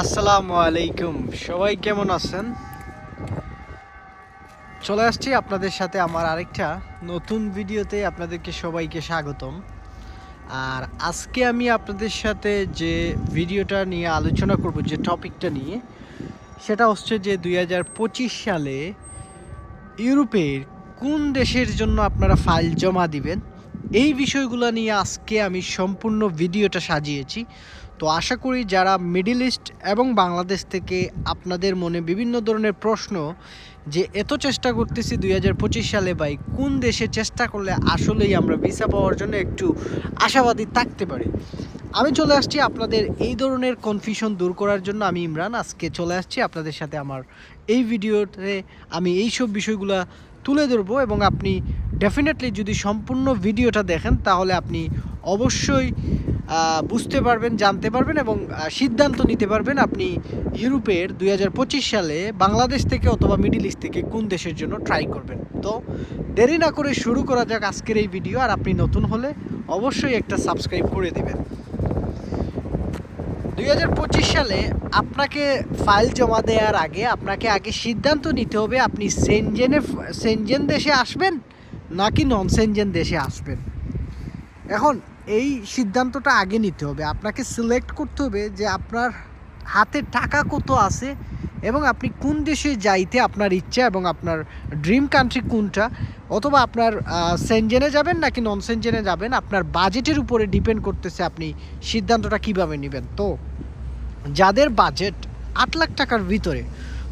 আসসালামু আলাইকুম। সবাই কেমন আছেন? চলে আসছি আপনাদের সাথে আমার আরেকটা নতুন ভিডিওতে। আপনাদেরকে সবাইকে স্বাগতম। আর আজকে আমি আপনাদের সাথে যে ভিডিওটা নিয়ে আলোচনা করব, যে টপিকটা নিয়ে, সেটা হচ্ছে যে 2025 সালে ইউরোপের কোন দেশের জন্য আপনারা ফাইল জমা দিবেন, এই বিষয়গুলো নিয়ে আজকে আমি সম্পূর্ণ ভিডিওটা সাজিয়েছি। তো আশা করি যারা মিডল ইস্ট এবং বাংলাদেশ থেকে আপনাদের মনে বিভিন্ন ধরনের প্রশ্ন, যে এত চেষ্টা করতেছি 2025 সালে ভাই কোন দেশে চেষ্টা করলে আসলেই আমরা ভিসা পাওয়ার জন্য একটু আশাবাদী থাকতে পারি, আমি চলে আসছি আপনাদের এই ধরনের কনফিউশন দূর করার জন্য। আমি ইমরান আজকে চলে আসছি আপনাদের সাথে আমার এই ভিডিওতে। আমি এই সব বিষয়গুলো তুলে ধরবো এবং আপনি ডেফিনেটলি যদি সম্পূর্ণ ভিডিওটা দেখেন তাহলে আপনি অবশ্যই বুঝতে পারবেন, জানতে পারবেন এবং সিদ্ধান্ত নিতে পারবেন আপনি ইউরোপের 2025 সালে বাংলাদেশ থেকে অথবা মিডল ইস্ট থেকে কোন দেশের জন্য ট্রাই করবেন। তো দেরি না করে শুরু করা যাক আজকের এই ভিডিও। আর আপনি নতুন হলে অবশ্যই একটা সাবস্ক্রাইব করে দেবেন। 2025 সালে আপনাকে ফাইল জমা দেওয়ার আগে আপনাকে আগে সিদ্ধান্ত নিতে হবে আপনি সেনজেন দেশে আসবেন নাকি নন সেনজেন দেশে আসবেন। এখন এই সিদ্ধান্তটা আগে নিতে হবে, আপনাকে সিলেক্ট করতে হবে যে আপনার হাতে টাকা কত আছে এবং আপনি কোন দেশে যাইতে আপনার ইচ্ছা এবং আপনার ড্রিম কান্ট্রি কোনটা, অথবা আপনার সেনজেনে যাবেন নাকি নন সেনজেনে যাবেন, আপনার বাজেটের উপরে ডিপেন্ড করতেছে আপনি সিদ্ধান্তটা কিভাবে নেবেন। তো যাদের বাজেট 8 লাখ টাকার ভিতরে,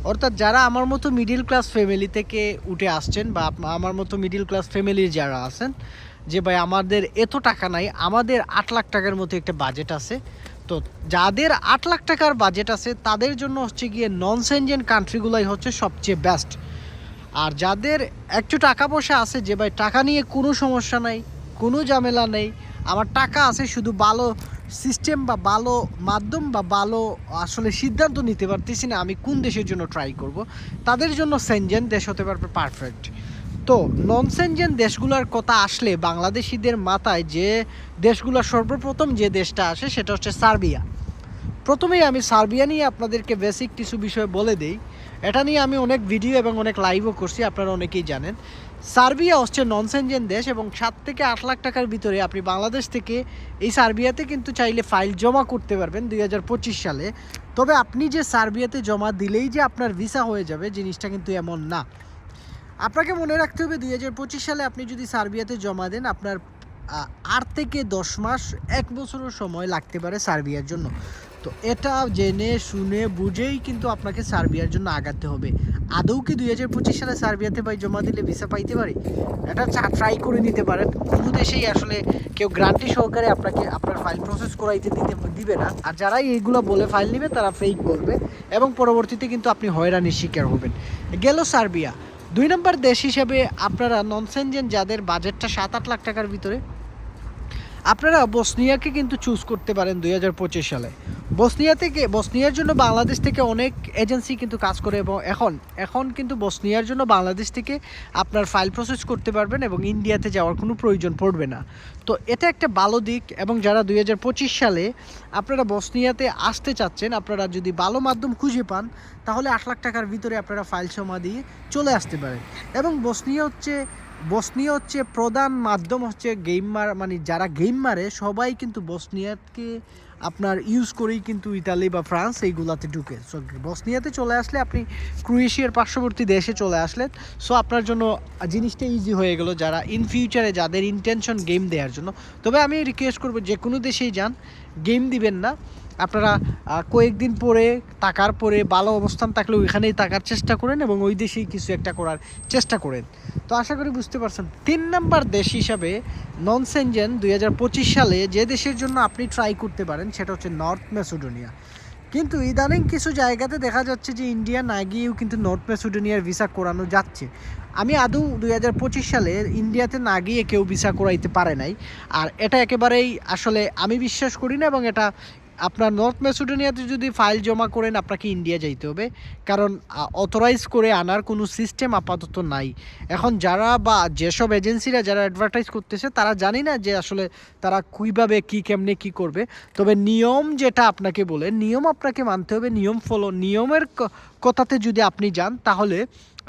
অর্থাৎ যারা আমার মতো মিডিল ক্লাস ফ্যামিলি থেকে উঠে আসছেন বা আমার মতো মিডিল ক্লাস ফ্যামিলির যারা আছেন, যে ভাই আমাদের এত টাকা নাই, আমাদের 8 লাখ টাকার মতো একটা বাজেট আছে, তো যাদের 8 লাখ টাকার বাজেট আছে তাদের জন্য হচ্ছে গিয়ে নন সেনজেন কান্ট্রিগুলাই হচ্ছে সবচেয়ে বেস্ট। আর যাদের একটু টাকা পয়সা আছে, যে ভাই টাকা নিয়ে কোনো সমস্যা নাই, কোনো ঝামেলা নেই, আমার টাকা আছে, শুধু ভালো সিস্টেম বা ভালো মাধ্যম বা ভালো আসলে সিদ্ধান্ত নিতে পারতেছি না আমি কোন দেশের জন্য ট্রাই করব, তাদের জন্য সেনজেন দেশ হতে পারবে পারফেক্ট। তো নন সেনজেন দেশগুলোর কথা আসলে বাংলাদেশিদের মাথায় যে দেশগুলো সর্বপ্রথম যে দেশটা আসে সেটা হচ্ছে সার্বিয়া। প্রথমেই আমি সার্বিয়া নিয়ে আপনাদেরকে বেসিক কিছু বিষয় বলে দেই। এটা নিয়ে আমি অনেক ভিডিও এবং অনেক লাইভও করছি, আপনারা অনেকেই জানেন। সার্বিয়া হচ্ছে নন সেনজেন দেশ এবং 7 থেকে 8 লাখ টাকার ভিতরে আপনি বাংলাদেশ থেকে এই সার্বিয়াতে কিন্তু চাইলে ফাইল জমা করতে পারবেন 2025 সালে। তবে আপনি যে সার্বিয়াতে জমা দিলেই যে আপনার ভিসা হয়ে যাবে, জিনিসটা কিন্তু এমন না। আপনাকে মনে রাখতে হবে 2025 সালে আপনি যদি সার্বিয়াতে জমা দেন, আপনার 8 থেকে 10 মাস 1 বছরও সময় লাগতে পারে সার্বিয়ার জন্য। তো এটা জেনে শুনে বুঝেই কিন্তু আপনাকে সার্বিয়ার জন্য আগাতে হবে। আদৌ কি 2025 সালে সার্বিয়াতে জমা দিলে ভিসা পাইতে পারি, এটা ট্রাই করে নিতে পারেন। কোনো দেশেই আসলে কেউ গ্যারান্টি সহকারে আপনাকে আপনার ফাইল প্রসেস করাইতে দিবে না। আর যারাই এইগুলো বলে ফাইল নেবে তারা ফেক করবে এবং পরবর্তীতে কিন্তু আপনি হয়রানির শিকার হবেন। গেল সার্বিয়া। 2 নম্বর দেশ হিসেবে আপনারা নন সেনজেন যাদের বাজেটটা 7-8 লাখ টাকার ভিতরে, আপনারা বসনিয়াকে কিন্তু চুজ করতে পারেন 2025 সালে। বসনিয়ার জন্য বাংলাদেশ থেকে অনেক এজেন্সি কিন্তু কাজ করে এবং এখন কিন্তু বসনিয়ার জন্য বাংলাদেশ থেকে আপনার ফাইল প্রসেস করতে পারবেন এবং ইন্ডিয়াতে যাওয়ার কোনো প্রয়োজন পড়বে না। তো এটা একটা ভালো দিক। এবং যারা 2025 সালে আপনারা বসনিয়াতে আসতে চাচ্ছেন, আপনারা যদি ভালো মাধ্যম খুঁজে পান তাহলে 8 লাখ টাকার ভিতরে আপনারা ফাইল জমা দিয়ে চলে আসতে পারেন। এবং বসনিয়া হচ্ছে প্রধান মাধ্যম হচ্ছে মানে যারা গেম মারে সবাই কিন্তু বসনিয়াকে আপনার ইউজ করেই কিন্তু ইতালি বা ফ্রান্স এইগুলাতে ঢুকে। সো বসনিয়াতে চলে আসলে আপনি ক্রোয়েশিয়ার পার্শ্ববর্তী দেশে চলে আসলেন। সো আপনার জন্য জিনিসটা ইজি হয়ে গেল যারা ইন ফিউচারে যাদের ইন্টেনশন গেম দেওয়ার জন্য। তবে আমি রিকোয়েস্ট করবো যে কোনো দেশেই যান, গেম দিবেন না। আপনারা কয়েকদিন পরে টাকার পরে ভালো অবস্থান থাকলে ওইখানেই থাকার চেষ্টা করেন এবং ওই দেশেই কিছু একটা করার চেষ্টা করেন। তো আশা করি বুঝতে পারছেন। 3 নম্বর দেশ হিসাবে নন সেনজেন 2025 সালে যে দেশের জন্য আপনি ট্রাই করতে পারেন সেটা হচ্ছে নর্থ ম্যাসেডোনিয়া। কিন্তু ইদানিং কিছু জায়গাতে দেখা যাচ্ছে যে ইন্ডিয়া না গিয়েও কিন্তু নর্থ ম্যাসেডোনিয়ার ভিসা করানো যাচ্ছে। আমি আদৌ 2025 সালে ইন্ডিয়াতে না গিয়ে কেউ ভিসা করাইতে পারে নাই। আর এটা একেবারেই আসলে আমি বিশ্বাস করি না এবং এটা আপনার নর্থ ম্যাসেডোনিয়াতে যদি ফাইল জমা করেন আপনাকে ইন্ডিয়া যাইতে হবে, কারণ অথরাইজ করে আনার কোনো সিস্টেম আপাতত নাই। এখন যারা বা যেসব এজেন্সিরা যারা অ্যাডভার্টাইজ করতেছে তারা জানি না যে আসলে তারা কীভাবে কী কেমনে কী করবে, তবে নিয়ম যেটা আপনাকে বলে নিয়ম আপনাকে মানতে হবে, নিয়মের কথাতে যদি আপনি যান তাহলে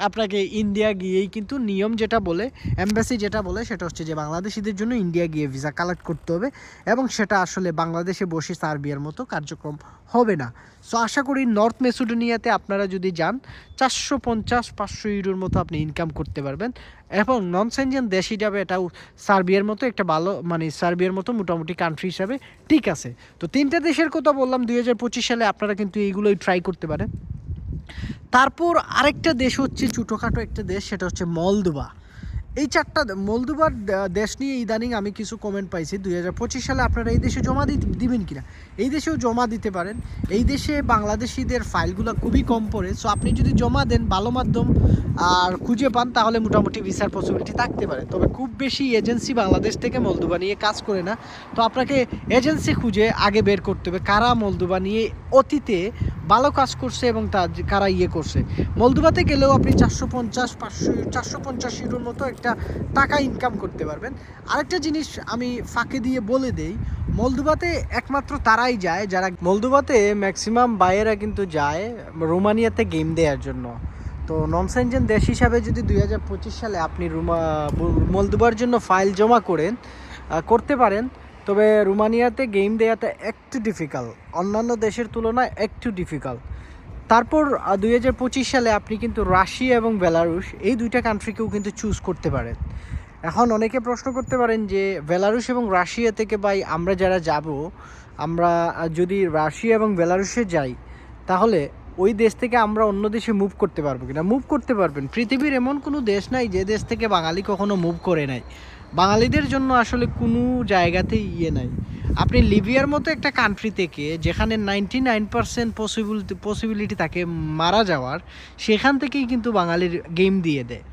আপনাকে ইন্ডিয়া গিয়েই কিন্তু নিয়ম যেটা বলে, এমবাসি যেটা বলে সেটা হচ্ছে যে বাংলাদেশিদের জন্য ইন্ডিয়া গিয়ে ভিসা কালেক্ট করতে হবে, এবং সেটা আসলে বাংলাদেশে বসে সার্বিয়ার মতো কার্যক্রম হবে না। সো আশা করি নর্থ মেসিডোনিয়াতে আপনারা যদি যান 450-500 ইউরোর মতো আপনি ইনকাম করতে পারবেন, এবং নন সেনজেন দেশ হিসাবে এটাও সার্বিয়ার মতো একটা ভালো, মানে সার্বিয়ার মতো মোটামুটি কান্ট্রি হিসাবে ঠিক আছে। তো 3টা দেশের কথা বললাম 2025 সালে, আপনারা কিন্তু এইগুলোই ট্রাই করতে পারেন। তারপর আরেকটা দেশ হচ্ছে ছোটোখাটো একটা দেশ, সেটা হচ্ছে মলদোভা। এই 4টা মলদোভার দেশ নিয়ে ইদানিং আমি কিছু কমেন্ট পাইছি। 2025 সালে আপনারা এই দেশে জমা দিবেন কিনা, এই দেশেও জমা দিতে পারেন। এই দেশে বাংলাদেশিদের ফাইলগুলো খুবই কম পড়ে, সো আপনি যদি জমা দেন ভালো মাধ্যম আর খুঁজে পান তাহলে মোটামুটি ভিসার পসিবিলিটি থাকতে পারে। তবে খুব বেশি এজেন্সি বাংলাদেশ থেকে মলদোভা নিয়ে কাজ করে না, তো আপনাকে এজেন্সি খুঁজে আগে বের করতে হবে কারা মলদোভা নিয়ে অতীতে ভালো কাজ করছে এবং কারা করছে। মলদোভাতে গেলেও আপনি 450 ইউরোর মতো একটা টাকা ইনকাম করতে পারবেন। আরেকটা জিনিস আমি ফাঁকে দিয়ে বলে দেই, মলদোভাতে একমাত্র তারাই যায় যারা, মলদোভাতে ম্যাক্সিমাম বায়েরা কিন্তু যায় রোমানিয়াতে গেম দেওয়ার জন্য। তো নন সেনজেন দেশ হিসাবে যদি 2025 সালে আপনি মলদোভার জন্য ফাইল জমা করতে পারেন, তবে রোমানিয়াতে গেম দেওয়াটা একটু ডিফিকাল্ট, অন্যান্য দেশের তুলনায় একটু ডিফিকাল্ট। তারপর 2025 সালে আপনি কিন্তু রাশিয়া এবং বেলারুশ এই 2টা কান্ট্রিকেও কিন্তু চুজ করতে পারেন। এখন অনেকে প্রশ্ন করতে পারেন যে বেলারুশ এবং রাশিয়া থেকে ভাই আমরা যারা যাব, আমরা যদি রাশিয়া এবং বেলারুশে যাই তাহলে ওই দেশ থেকে আমরা অন্য দেশে মুভ করতে পারবো কিনা। মুভ করতে পারবেন, পৃথিবীর এমন কোনো দেশ নাই যে দেশ থেকে বাঙালি কখনো মুভ করে নাই। বাঙালিদের জন্য আসলে কোনো জায়গাতেই নাই। আপনি লিবিয়ার মতো একটা কান্ট্রি থেকে যেখানে 99% পসিবিলিটি থাকে মারা যাওয়ার, সেখান থেকেই কিন্তু বাঙালির গেম দিয়ে দেয়।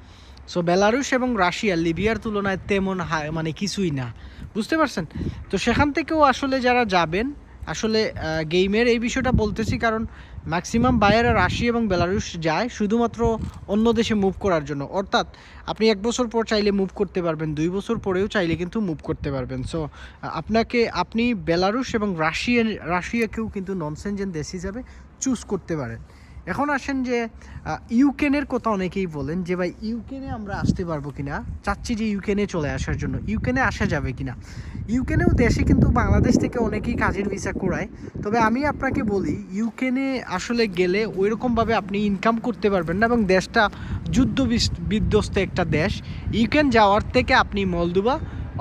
সো বেলারুশ এবং রাশিয়া লিবিয়ার তুলনায় তেমন মানে কিছুই না, বুঝতে পারছেন? তো সেখান থেকেও আসলে যারা যাবেন, আসলে গেমের এই বিষয়টা বলতেছি কারণ ম্যাক্সিমাম বায়াররা রাশিয়া এবং বেলারুশ যায় শুধুমাত্র অন্য দেশে মুভ করার জন্য। অর্থাৎ আপনি 1 বছর পর চাইলে মুভ করতে পারবেন, 2 বছর পরেও চাইলে কিন্তু মুভ করতে পারবেন। সো আপনি বেলারুশ এবং রাশিয়াকেও কিন্তু নন সেনজেন দেশ হিসাবে চুজ করতে পারেন। এখন আসেন যে ইউক্রেনের কথা অনেকেই বলেন যে ভাই ইউক্রেনে আমরা আসতে পারবো কিনা, চাচ্ছি যে ইউক্রেনে চলে আসার জন্য, ইউক্রেনে আসা যাবে কিনা। ইউক্রেনেও দেশে কিন্তু বাংলাদেশ থেকে অনেকেই কাজের ভিসা করায়, তবে আমি আপনাকে বলি ইউক্রেনে আসলে গেলে ওইরকমভাবে আপনি ইনকাম করতে পারবেন না, এবং দেশটা যুদ্ধ বিধ্বস্ত একটা দেশ। ইউক্রেন যাওয়ার থেকে আপনি মলদোভা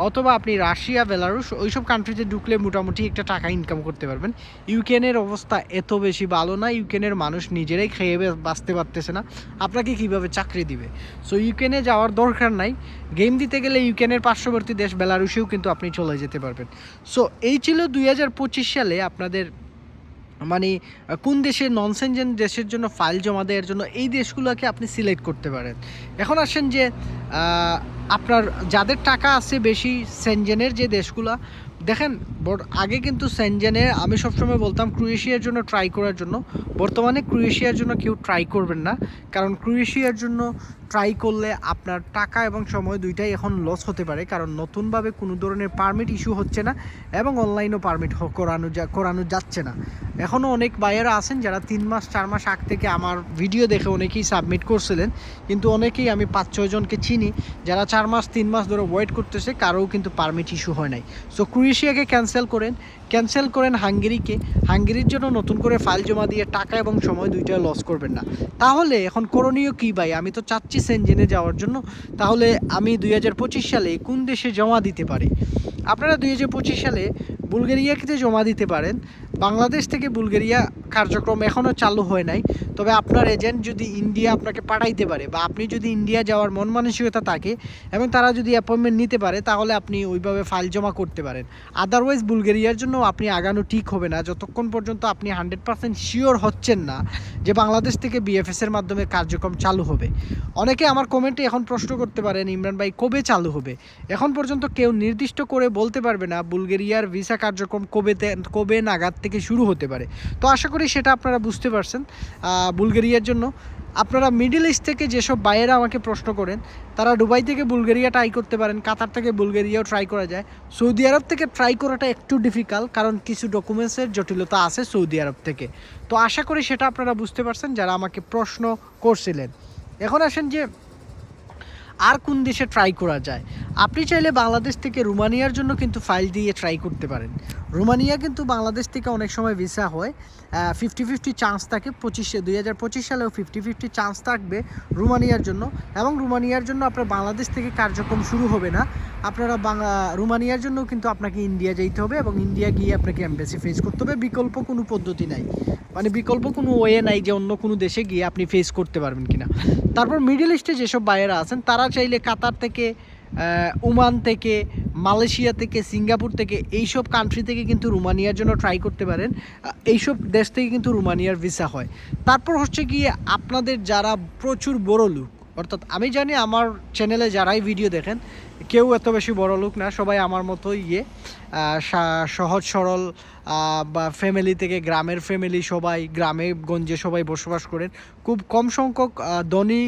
অথবা আপনি রাশিয়া বেলারুশ ওইসব কান্ট্রিতে ঢুকলে মোটামুটি একটা টাকা ইনকাম করতে পারবেন। ইউক্রেনের অবস্থা এত বেশি ভালো না, ইউক্রেনের মানুষ নিজেরাই খেয়ে বাঁচতে পারতেছে না, আপনাকে কিভাবে চাকরি দিবে। সো ইউক্রেনে যাওয়ার দরকার নাই। গেম দিতে গেলে ইউক্রেনের পার্শ্ববর্তী দেশ বেলারুশেও কিন্তু আপনি চলে যেতে পারবেন। সো এই ছিল 2025 সালে আপনাদের মানে কোন দেশে নন সেনজেন দেশের জন্য ফাইল জমা দেওয়ার জন্য এই দেশগুলোকে আপনি সিলেক্ট করতে পারেন। এখন আসেন যে আপনার যাদের টাকা আছে বেশি, সেনজেনের যে দেশগুলো দেখেন, আগে কিন্তু সেনজেনে আমি সবসময় বলতাম ক্রোয়েশিয়ার জন্য ট্রাই করার জন্য, বর্তমানে ক্রোয়েশিয়ার জন্য কেউ ট্রাই করবেন না, কারণ ক্রোয়েশিয়ার জন্য ট্রাই করলে আপনার টাকা এবং সময় দুইটাই এখন লস হতে পারে, কারণ নতুনভাবে কোনো ধরনের পারমিট ইস্যু হচ্ছে না এবং অনলাইনও পারমিট করানো যাচ্ছে না। এখনও অনেক বায়াররা আছেন যারা 3 মাস 4 মাস আগ থেকে আমার ভিডিও দেখে অনেকেই সাবমিট করছিলেন, কিন্তু অনেকেই আমি 5-6 জনকে চিনি যারা 4 মাস 3 মাস ধরে ওয়েট করতেছে, কারোও কিন্তু পারমিট ইস্যু হয় নাই। সো ক্রোয়েশিয়াকে ক্যান্সেল করেন হাঙ্গেরির জন্য নতুন করে ফাইল জমা দিয়ে টাকা এবং সময় দুইটা লস করবেন না। তাহলে এখন করণীয় কী ভাই, আমি তো চাচ্ছি সেনজেনে যাওয়ার জন্য, তাহলে আমি 2025 সালে কোন দেশে জমা দিতে পারি? আপনারা 2025 সালে বুলগেরিয়াতে জমা দিতে পারেন। বাংলাদেশ থেকে বুলগেরিয়া কার্যক্রম এখনও চালু হয় নাই, তবে আপনার এজেন্ট যদি ইন্ডিয়া আপনাকে পাঠাইতে পারে বা আপনি যদি ইন্ডিয়া যাওয়ার মন মানসিকতা থাকে এবং তারা যদি অ্যাপয়েন্টমেন্ট নিতে পারে তাহলে আপনি ওইভাবে ফাইল জমা করতে পারেন। আদারওয়াইজ বুলগেরিয়ার জন্য আপনি আগানো ঠিক হবে না যতক্ষণ পর্যন্ত আপনি 100% শিওর হচ্ছেন না যে বাংলাদেশ থেকে বিএফএসের মাধ্যমে কার্যক্রম চালু হবে। অনেকে আমার কমেন্টে এখন প্রশ্ন করতে পারেন ইমরান ভাই কবে চালু হবে? এখন পর্যন্ত কেউ নির্দিষ্ট করে বলতে পারবে না বুলগেরিয়ার ভিসা কার্যক্রম কবে নাগাদ থেকে থেকে শুরু হতে পারে। তো আশা করি সেটা আপনারা বুঝতে পারছেন। বুলগেরিয়ার জন্য আপনারা মিডল ইস্ট থেকে যেসব বাইরে আমাকে প্রশ্ন করেন তারা দুবাই থেকে বুলগেরিয়া ট্রাই করতে পারেন, কাতার থেকে বুলগেরিয়াও ট্রাই করা যায়। সৌদি আরব থেকে ট্রাই করাটা একটু ডিফিকাল্ট, কারণ কিছু ডকুমেন্টসের জটিলতা আছে সৌদি আরব থেকে। তো আশা করি সেটা আপনারা বুঝতে পারছেন যারা আমাকে প্রশ্ন করছিলেন। এখন আসেন যে আর কোন দেশে ট্রাই করা যায়। আপনি চাইলে বাংলাদেশ থেকে রোমানিয়ার জন্য কিন্তু ফাইল দিয়ে ট্রাই করতে পারেন। রোমানিয়া কিন্তু বাংলাদেশ থেকে অনেক সময় ভিসা হয়, 50-50 চান্স থাকে। 2025 সালেও 50-50 চান্স থাকবে রোমানিয়ার জন্য। এবং রোমানিয়ার জন্য আপনার বাংলাদেশ থেকে কার্যক্রম শুরু হবে না, আপনারা রোমানিয়ার জন্য কিন্তু আপনাকে ইন্ডিয়া যেতে হবে এবং ইন্ডিয়া গিয়ে আপনাকে এমবাসি ফেস করতে হবে। বিকল্প কোনো পদ্ধতি নাই, মানে বিকল্প কোনো ওয়ে নাই যে অন্য কোনো দেশে গিয়ে আপনি ফেস করতে পারবেন কিনা। তারপর মিডল ইস্টে যেসব বাইরা আছেন তারা চাইলে কাতার থেকে, ওমান থেকে, মালয়েশিয়া থেকে, সিঙ্গাপুর থেকে, এইসব কান্ট্রি থেকে কিন্তু রোমানিয়ার জন্য ট্রাই করতে পারেন। এইসব দেশ থেকে কিন্তু রোমানিয়ার ভিসা হয়। তারপর হচ্ছে গিয়ে আপনাদের যারা প্রচুর বড় লোক, অর্থাৎ আমি জানি আমার চ্যানেলে যারাই ভিডিও দেখেন কেউ এত বেশি বড় লোক না, সবাই আমার মতোই সহজ সরল বা ফ্যামিলি থেকে, গ্রামের ফ্যামিলি, সবাই গ্রামে গঞ্জে সবাই বসবাস করেন। খুব কম সংখ্যক ধনী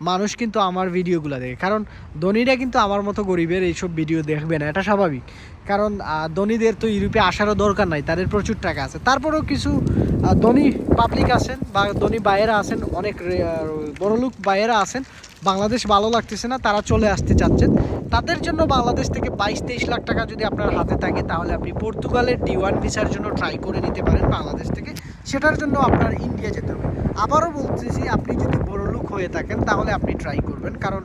মানুষ কিন্তু আমার ভিডিওগুলো দেখে, কারণ ধনীরা কিন্তু আমার মতো গরিবের এইসব ভিডিও দেখবে না, এটা স্বাভাবিক। কারণ ধনীদের তো ইউরোপে আসারও দরকার নাই, তাদের প্রচুর টাকা আছে। তারপরেও কিছু ধনী পাবলিক আছেন বা ধনী বাইরা আছেন, অনেক বড়লোক বাইরা আছেন, বাংলাদেশ ভালো লাগতেছে না, তারা চলে আসতে চাচ্ছেন। তাদের জন্য বাংলাদেশ থেকে 22-23 লাখ টাকা যদি আপনার হাতে থাকে তাহলে আপনি পর্তুগালের D1 ভিসার জন্য ট্রাই করে নিতে পারেন বাংলাদেশ থেকে। সেটার জন্য আপনার ইন্ডিয়া যেতে হবে। আবারও বলতেছি, আপনি যদি বড়লোক হয়ে থাকেন তাহলে আপনি ট্রাই করবেন, কারণ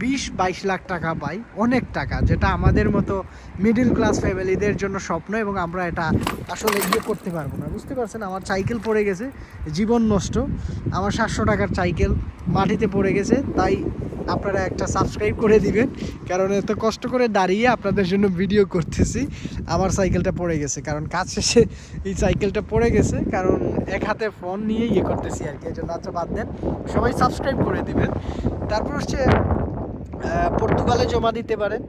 20-22 লাখ টাকা পাই, অনেক টাকা, যেটা আমাদের মতো মিডল ক্লাস ফ্যামিলিদের জন্য স্বপ্ন, এবং আমরা এটা আসলে করতে পারবো না। বুঝতে পারছেন, আমার সাইকেল পড়ে গেছে, জীবন নষ্ট, আমার 700 টাকার সাইকেল মাটিতে পড়ে গেছে। তাই আপনারা একটা সাবস্ক্রাইব করে দিবেন, কারণ এত কষ্ট করে দাঁড়িয়ে আপনাদের জন্য ভিডিও করতেছি, আমার সাইকেলটা পড়ে গেছে, কারণ কাজ শেষে এই সাইকেলটা পড়ে গেছে, কারণ এক হাতে ফোন নিয়ে করতেছি আর কি, এই জন্য। আচ্ছা বাদ দেন, সবাই সাবস্ক্রাইব করে দিবেন। তারপর হচ্ছে পর্তুগালে জমা দিতে পারেন।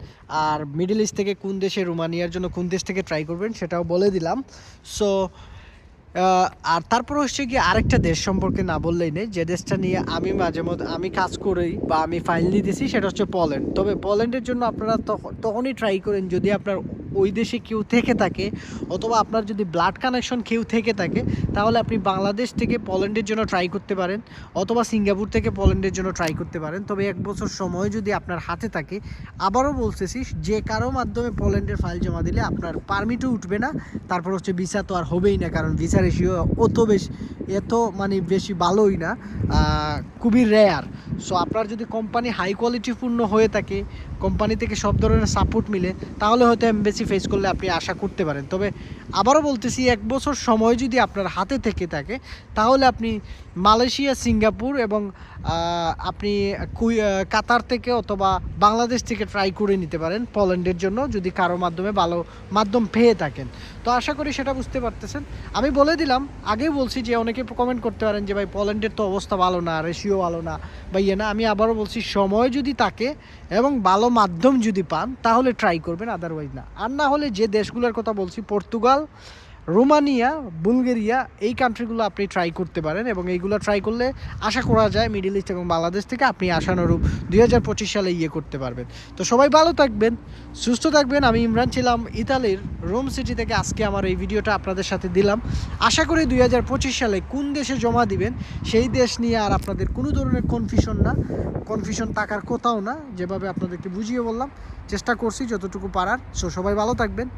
আর মিডল ইস্ট থেকে কোন দেশে, রোমানিয়ার জন্য কোন দেশ থেকে ট্রাই করবেন সেটাও বলে দিলাম। সো আর তারপর হচ্ছে কি আরেকটা দেশ সম্পর্কে না বললেই নেই, যে দেশটা নিয়ে আমি মাঝে মধ্যে আমি কাজ করি বা আমি ফাইল দিতেছি, সেটা হচ্ছে পোল্যান্ড। তবে পোল্যান্ডের জন্য আপনারা তখনই ট্রাই করেন যদি আপনার ওই দেশে কেউ থেকে থাকে, অথবা আপনার যদি ব্লাড কানেকশন কেউ থেকে থাকে, তাহলে আপনি বাংলাদেশ থেকে পোল্যান্ডের জন্য ট্রাই করতে পারেন, অথবা সিঙ্গাপুর থেকে পোল্যান্ডের জন্য ট্রাই করতে পারেন। তবে 1 বছর সময় যদি আপনার হাতে থাকে, আবারও বলতেছি, যে কারো মাধ্যমে পোল্যান্ডের ফাইল জমা দিলে আপনার পারমিটও উঠবে না, তারপর হচ্ছে ভিসা তো আর হবেই না, কারণ ভিসা রেশিও এত মানে বেশি ভালোই না, খুবই রেয়ার। সো আপনার যদি কোম্পানি হাই কোয়ালিটিপূর্ণ হয়ে থাকে, কোম্পানি থেকে সব ধরনের সাপোর্ট মিলে, তাহলে হয়তো এমবেসি ফেস করলে আপনি আশা করতে পারেন। তবে আবারও বলতেছি, 1 বছর সময় যদি আপনার হাতে থেকে থাকে, তাহলে আপনি মালয়েশিয়া, সিঙ্গাপুর এবং আপনি কাতার থেকে অথবা বাংলাদেশ থেকে ট্রাই করে নিতে পারেন পোল্যান্ডের জন্য, যদি কারো মাধ্যমে ভালো মাধ্যম পেয়ে থাকেন। তো আশা করি সেটা বুঝতে পারতেছেন। আমি বলে দিলাম, আগেই বলছি যে অনেকে কমেন্ট করতে পারেন যে ভাই পোল্যান্ডের তো অবস্থা ভালো না, রেশিও ভালো না বা না। আমি আবারও বলছি, সময় যদি থাকে এবং ভালো মাধ্যম যদি পান তাহলে ট্রাই করবেন, আদারওয়াইজ না। আর না হলে যে দেশগুলোর কথা বলছি, পর্তুগাল, রোমানিয়া, বুলগেরিয়া, এই কান্ট্রিগুলো আপনি ট্রাই করতে পারেন, এবং এইগুলো ট্রাই করলে আশা করা যায় মিডল ইস্ট এবং বাংলাদেশ থেকে আপনি আশানুরূপ 2025 সালে করতে পারবেন। তো সবাই ভালো থাকবেন, সুস্থ থাকবেন। আমি ইমরান ছিলাম ইতালির রোম সিটি থেকে। আজকে আমার এই ভিডিওটা আপনাদের সাথে দিলাম। আশা করি 2025 সালে কোন দেশে জমা দিবেন সেই দেশ নিয়ে আর আপনাদের কোনো ধরনের কনফিউশন থাকার কোথাও না। যেভাবে আপনাদেরকে বুঝিয়ে বললাম, চেষ্টা করছি যতটুকু পারার। সো সবাই ভালো থাকবেন,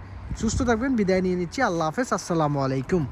সুস্থ থাকবেন। বিদায় নিয়ে নিচ্ছি। আল্লাহ হাফেজ, আসসালামু আলাইকুম।